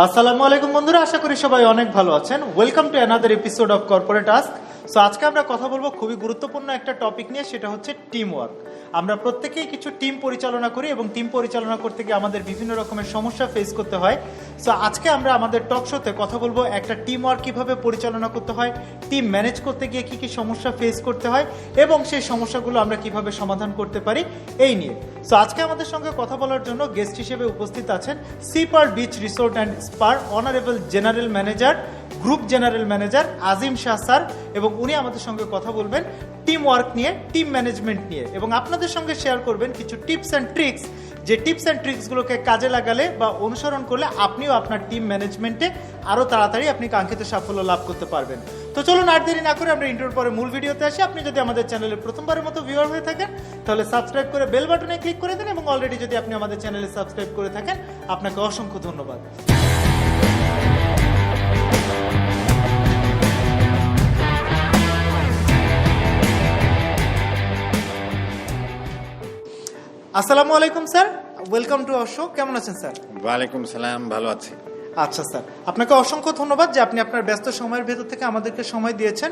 আসসালামু আলাইকুম বন্ধুরা, আশা করি সবাই অনেক ভালো আছেন। Welcome to another episode of corporate ask. So আজকে আমরা কথা বলবো খুবই গুরুত্বপূর্ণ একটা টপিক নিয়ে, সেটা হচ্ছে টিম ওয়ার্ক। আমরা প্রত্যেকেই কিছু টিম পরিচালনা করি এবং টিম পরিচালনা করতে গিয়ে আমাদের বিভিন্ন রকমের সমস্যা ফেস করতে হয়। সো আজকে আমরা আমাদের টক শোতে কথা বলবো একটা টিম ওয়ার্ক কীভাবে পরিচালনা করতে হয়, টিম ম্যানেজ করতে গিয়ে কী কী সমস্যা ফেস করতে হয় এবং সেই সমস্যাগুলো আমরা কিভাবে সমাধান করতে পারি এই নিয়ে। সো আজকে আমাদের সঙ্গে কথা বলার জন্য গেস্ট হিসেবে উপস্থিত আছেন sipper beach resort and spare honourable general manager, group general manager Azim Shah sir, এবং উনি আমাদের সঙ্গে কথা বলবেন টিম ওয়ার্ক নিয়ে, টিম ম্যানেজমেন্ট নিয়ে, এবং আপনাদের সঙ্গে শেয়ার করবেন কিছু টিপস অ্যান্ড ট্রিক্স, যে টিপস অ্যান্ড ট্রিক্সগুলোকে কাজে লাগালে বা অনুসরণ করলে আপনিও আপনার টিম ম্যানেজমেন্টে আরও তাড়াতাড়ি আপনি কাঙ্ক্ষিত সাফল্য লাভ করতে পারবেন। তো চলুন আর দেরি না করে আমরা ইন্টারভিউর পরে মূল ভিডিওতে আসি। আপনি যদি আমাদের চ্যানেলে প্রথমবারের মতো ভিউয়ার হয়ে থাকেন তাহলে সাবস্ক্রাইব করে বেল বাটনে ক্লিক করে দিন, এবং অলরেডি যদি আপনি আমাদের চ্যানেলে সাবস্ক্রাইব করে থাকেন আপনাকে অসংখ্য ধন্যবাদ। আসসালামু আলাইকুম sir, welcome to our show. কেমন আছেন স্যার? ওয়ালাইকুম সালাম, ভালো আছি। আচ্ছা স্যার, আপনাকে অসংখ্য ধন্যবাদ যে আপনি আপনার ব্যস্ত সময়ের ভেতর থেকে আমাদেরকে সময় দিয়েছেন,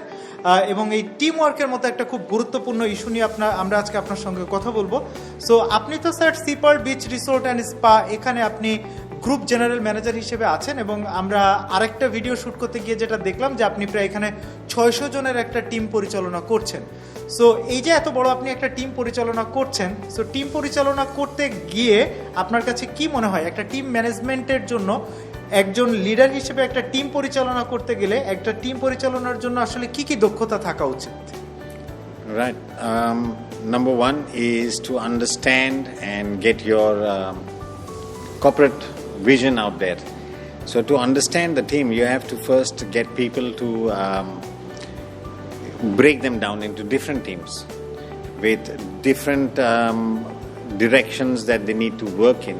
এবং এই টিম ওয়ার্কের মতো একটা খুব গুরুত্বপূর্ণ ইস্যু নিয়ে আমরা আজকে আপনার সঙ্গে কথা বলবো। সো আপনি তো sir sipper beach resort and spa, এখানে আপনি গ্রুপ জেনারেল ম্যানেজার হিসেবে আছেন, এবং আমরা আরেকটা ভিডিও শ্যুট করতে গিয়ে যেটা দেখলাম যে আপনি প্রায় এখানে 600 জনের একটা টিম পরিচালনা করছেন। সো এই যে এত বড় আপনি একটা টিম পরিচালনা করছেন, সো টিম পরিচালনা করতে গিয়ে আপনার কাছে কি মনে হয় একটা টিম ম্যানেজমেন্টের জন্য, একজন লিডার হিসেবে একটা টিম পরিচালনা করতে গেলে একটা টিম পরিচালনার জন্য আসলে কি কি দক্ষতা থাকা উচিত? Right. Number one is to understand and get your corporate vision out there. So to understand the team, you have to first get people to break them down into different teams with different directions that they need to work in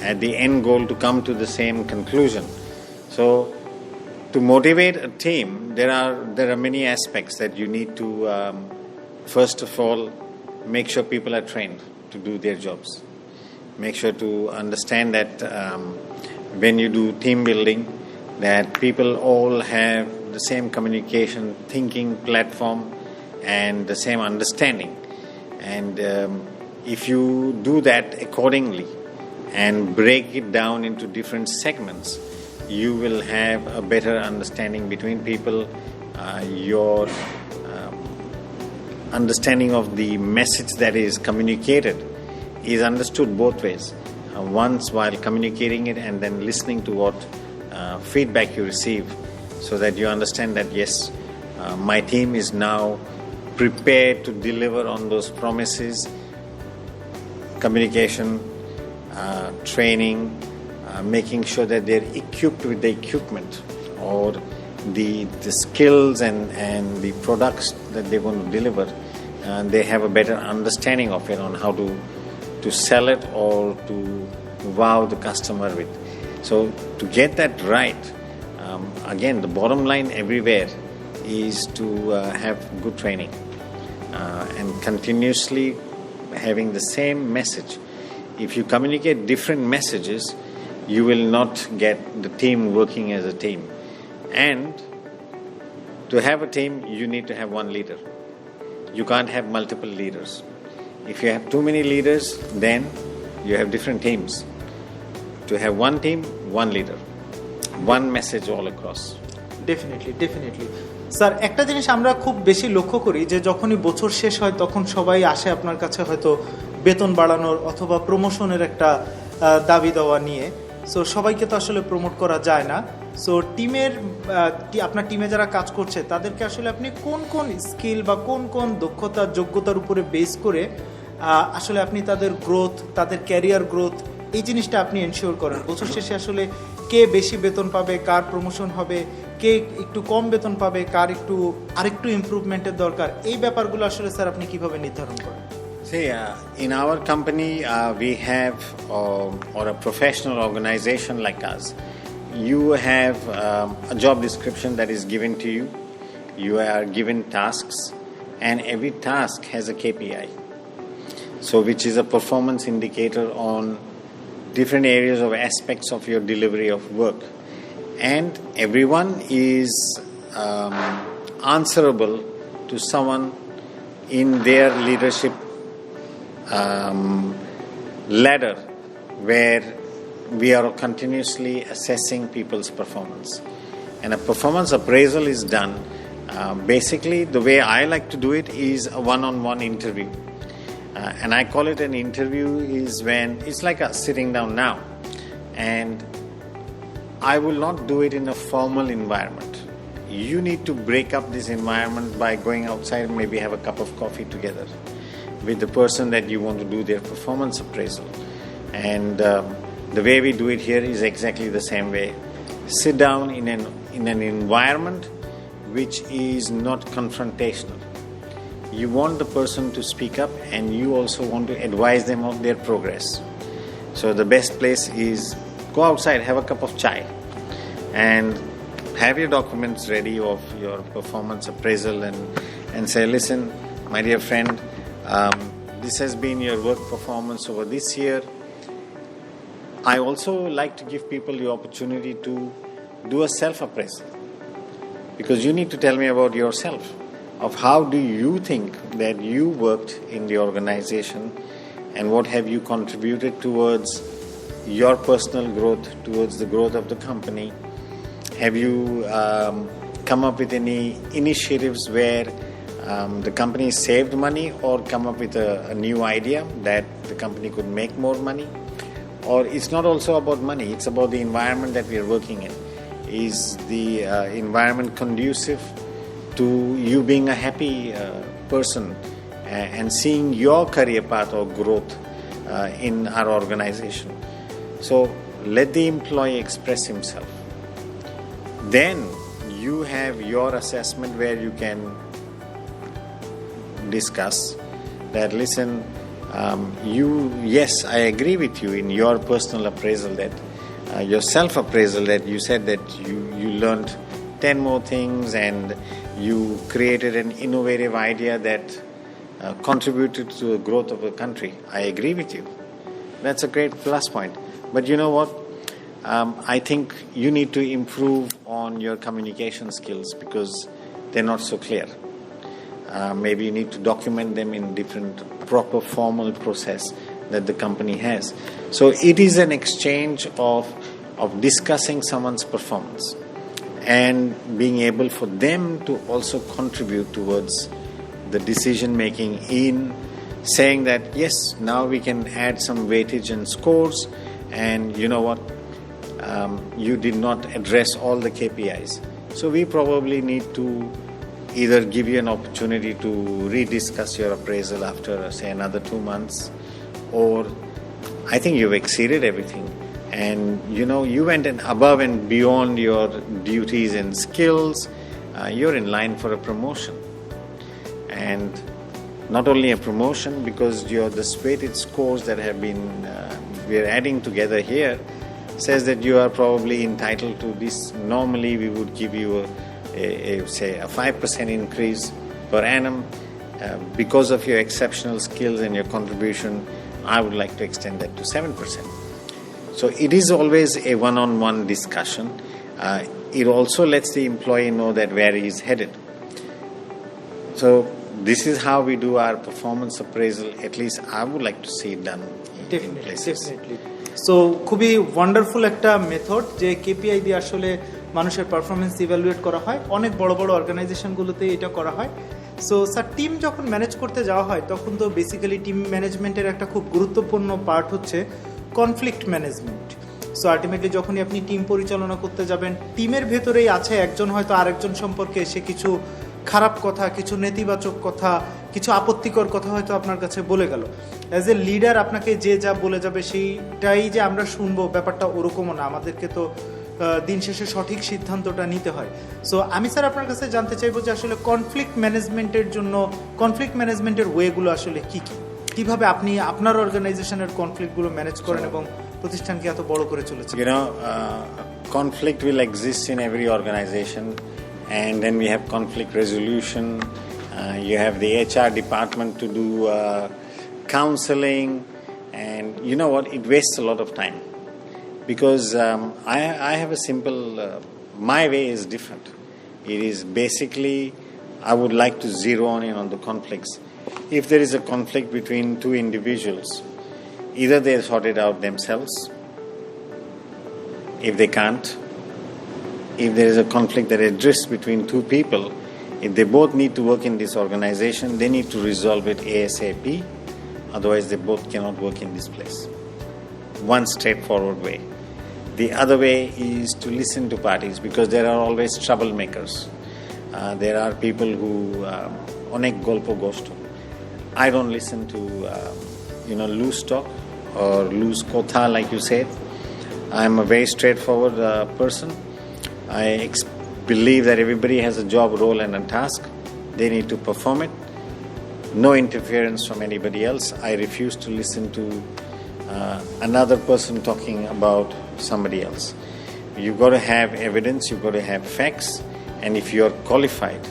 at the end goal to come to the same conclusion. So to motivate a team, there are many aspects that you need to first of all make sure people are trained to do their jobs. Make sure to understand that when you do team building, that people all have the same communication, thinking platform and the same understanding. And if you do that accordingly and break it down into different segments, you will have a better understanding between people. Your understanding of the message that is communicated is understood both ways. Once while communicating it and then listening to what feedback you receive, so that you understand that yes, my team is now prepared to deliver on those promises. Communication, training, making sure that they're equipped with the equipment or the skills and the products that they're going to deliver. They have a better understanding of it on how to sell it or to wow the customer with. So to get that right, again, the bottom line everywhere is to have good training and continuously having the same message. If you communicate different messages, you will not get the team working as a team. And to have a team, you need to have one leader. You can't have multiple leaders. If you have too many leaders, then you have different teams. To have one team, one leader, one message all across. Definitely sir, একটা জিনিস আমরা খুব বেশি লক্ষ্য করি যে যখনই বছর শেষ হয় তখন সবাই আসে আপনার কাছে হয়তো বেতন বাড়ানোর অথবা প্রমোশনের একটা দাবি দেওয়া নিয়ে। সো সবাইকে তো আসলে প্রমোট করা যায় না। সো আপনার টিমে যারা কাজ করছে তাদেরকে আসলে আপনি কোন কোন স্কিল বা কোন কোন দক্ষতা যোগ্যতার উপরে বেস করে আসলে আপনি তাদের গ্রোথ, তাদের ক্যারিয়ার গ্রোথ, এই জিনিসটা আপনি এনশিওর করেন? বছর শেষে আসলে কে বেশি বেতন পাবে, কার প্রমোশন হবে, কে একটু কম বেতন পাবে, কার আরেকটু ইমপ্রুভমেন্টের দরকার, এই ব্যাপারগুলো আসলে স্যার আপনি কিভাবে নির্ধারণ করেন? See, in our company, we have, or a professional organization like us, you have a job description that is given to you. You are given tasks, and every task has a KPI. So which is a performance indicator on different areas of aspects of your delivery of work. and everyone is answerable to someone in their leadership ladder, where we are continuously assessing people's performance. And a performance appraisal is done. Basically, the way I like to do it is a one-on-one interview. And I call it an interview is when it's like a sitting down now. And I will not do it in a formal environment. You need to break up this environment by going outside and maybe have a cup of coffee together with the person that you want to do their performance appraisal. And the way we do it here is exactly the same way. Sit down in an environment which is not confrontational. You want the person to speak up, and you also want to advise them of their progress. So the best place is go outside, have a cup of chai, and have your documents ready of your performance appraisal, and say, listen, my dear friend, this has been your work performance over this year. I also like to give people the opportunity to do a self-appraisal, because you need to tell me about yourself, of how do you think that you worked in the organization, and what have you contributed towards your personal growth, towards the growth of the company. Have you come up with any initiatives where the company saved money, or come up with a new idea that the company could make more money? Or it's not also about money, it's about the environment that we are working in. Is the environment conducive to you being a happy person and seeing your career path or growth in our organization? So let the employee express himself. Then you have your assessment where you can discuss that, listen, yes, I agree with you in your personal appraisal, that your self-appraisal, that you said that you learned 10 more things and you created an innovative idea that contributed to the growth of the country. I agree with you. That's a great plus point. But you know what? I think you need to improve on your communication skills, because they're not so clear. Maybe you need to document them in different proper formal process that the company has. So it is an exchange of discussing someone's performance and being able for them to also contribute towards the decision making, in saying that yes, now we can add some weightage and scores, and you know what, you did not address all the KPIs. So we probably need to either give you an opportunity to rediscuss your appraisal after, say, another 2 months, or I think you've exceeded everything, and you know, you went above and beyond your duties and skills. You're in line for a promotion, and not only a promotion, because the weighted scores that have been we're adding together here says that you are probably entitled to this. Normally we would give you say a 5% increase per annum. Because of your exceptional skills and your contribution, I would like to extend that to 7%. So it is always a one-on-one discussion. It also lets the employee know that where he is headed. So this is how we do our performance appraisal. At least I would like to see it done in places. Definitely. So খুবই wonderful একটা method, যে KPI দিয়ে আসলে মানুষের performance evaluate করা হয়। অনেক বড় বড় অর্গানাইজেশনগুলোতে এটা করা হয়। সো স্যার, টিম যখন ম্যানেজ করতে যাওয়া হয় তখন তো বেসিক্যালি টিম ম্যানেজমেন্টের একটা খুব গুরুত্বপূর্ণ পার্ট হচ্ছে কনফ্লিক্ট ম্যানেজমেন্ট। সো আলটিমেটলি যখনই আপনি টিম পরিচালনা করতে যাবেন, টিমের ভেতরেই আছে একজন হয়তো আরেকজন সম্পর্কে সে কিছু খারাপ কথা, কিছু নেতিবাচক কথা, কিছু আপত্তিকর কথা হয়তো আপনার কাছে বলে গেল। অ্যাজ এ লিডার আপনাকে যে যা বলে যাবে সেইটাই যে আমরা শুনবো, ব্যাপারটা ওরকমও না। আমাদেরকে তো দিন শেষে সঠিক সিদ্ধান্তটা নিতে হয়। সো আমি স্যার আপনার কাছে জানতে চাইবো যে আসলে কনফ্লিক্ট ম্যানেজমেন্টের ওয়েগুলো আসলে কী কী, কীভাবে আপনি আপনার অর্গানাইজেশনের কনফ্লিক্টগুলো ম্যানেজ করেন এবং প্রতিষ্ঠানকে এত বড় করে চলেছে। Conflict will exist in every organization, and then we have conflict resolution. You have the HR department to do counseling, and you know what, it wastes a lot of time. because I have a simple, my way is different. It is basically, I would like to zero in on the conflicts. If there is a conflict between two individuals, either they sort it out themselves. If they can't, if there is a conflict that exists between two people, if they both need to work in this organization, they need to resolve it ASAP. Otherwise, they both cannot work in this place. One straightforward way. The other way is to listen to parties, because there are always troublemakers. There are people who onek golpo gosto. I don't listen to loose talk or loose kotha, like you said. I'm a very straightforward person. I believe that everybody has a job role and a task. They need to perform it. No interference from anybody else. I refuse to listen to another person talking about somebody else. You've got to have evidence, you've got to have facts, and if you are qualified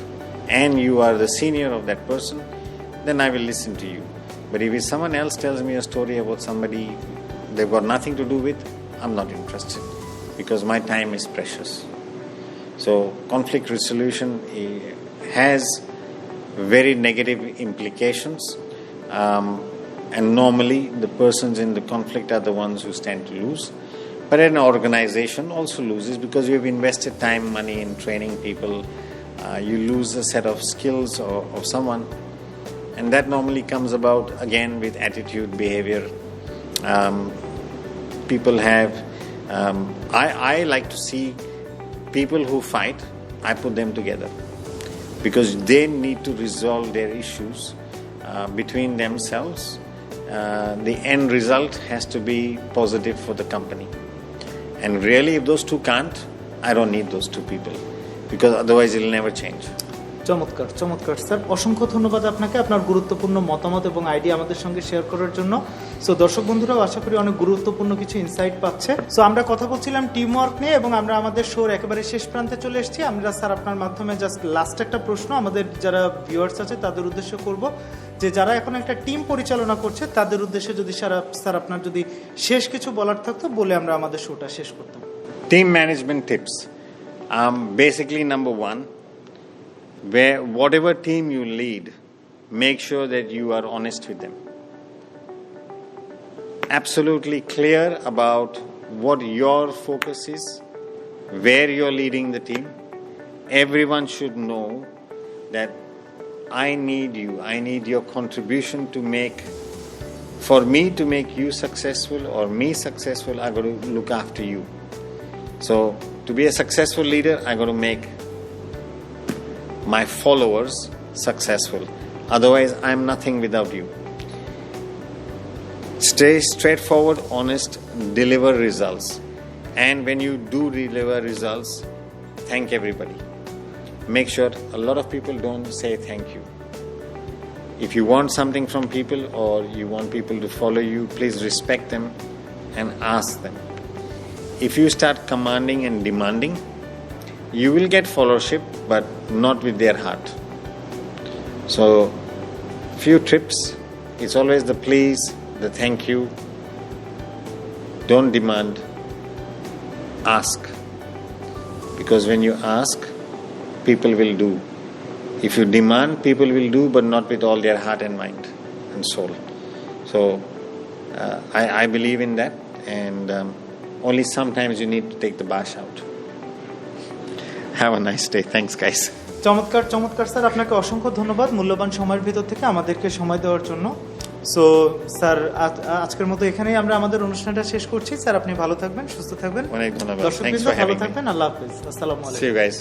and you are the senior of that person, then I will listen to you. But if someone else tells me a story about somebody they've got nothing to do with, I'm not interested, because my time is precious. So conflict resolution has very negative implications, and normally the persons in the conflict are the ones who stand to lose. But an organization also loses, because you have invested time, money in training people. You lose a set of skills of someone, and that normally comes about again with attitude, behavior. People have I like to see people who fight, I put them together, because they need to resolve their issues between themselves. The end result has to be positive for the company. And really, if those two can't, I don't need those two people, because otherwise it will never change. চমৎকার চমৎকার sir, অসংখ্য ধন্যবাদ আপনাকে আপনার গুরুত্বপূর্ণ মতামত এবং idea আমাদের সঙ্গে শেয়ার করার জন্য। সো দর্শক বন্ধুরাও আশা করি অনেক গুরুত্বপূর্ণ কিছু ইনসাইট পাচ্ছে। সো আমরা কথা বলছিলাম টিম ওয়ার্ক নিয়ে, এবং আমরা আমাদের শোর একেবারে শেষ প্রান্তে চলে এসেছি। আমরা স্যার আপনার মাধ্যমে জাস্ট লাস্ট একটা প্রশ্ন আমাদের যারা ভিউয়ার্স আছে তাদের উদ্দেশ্য করব, যে যারা এখন একটা টিম পরিচালনা করছে তাদের উদ্দেশ্যে যদি স্যার আপনার যদি শেষ কিছু বলার থাকতো বলে আমরা আমাদের শোটা শেষ করতাম। Team management tips. Basically, number one, whatever team you lead, make sure that you are honest with them. Absolutely clear about what your focus is, where you're leading the team. Everyone should know that I need you. I need your contribution to make, for me to make you successful or me successful, I got to look after you. So to be a successful leader, I got to make my followers successful. Otherwise, I'm nothing without you. Stay straightforward, honest, deliver results. And when you do deliver results, thank everybody. Make sure a lot of people don't say thank you. If you want something from people or you want people to follow you, please respect them and ask them. If you start commanding and demanding, you will get followership, but not with their heart. So, few trips. It's always the please, the thank you. Don't demand. Ask. Because when you ask, people will do. If you demand, people will do, but not with all their heart and mind and soul. So, I believe in that, and only sometimes you need to take the bash out. Have a nice day. Thanks, guys. চমৎকার চমৎকার sir, আপনাকে অসংখ্য ধন্যবাদ মূল্যবান সময়ের ভিতর থেকে আমাদেরকে সময় দেওয়ার জন্য। সো স্যার, আজকের মতো এখানেই আমরা আমাদের অনুষ্ঠানটা শেষ করছি। স্যার, আপনি ভালো থাকবেন, সুস্থ থাকবেন। অনেক ধন্যবাদ। দর্শকবৃন্দ ভালো থাকবেন। আল্লাহ হাফেজ। আসসালামু আলাইকুম। See you guys.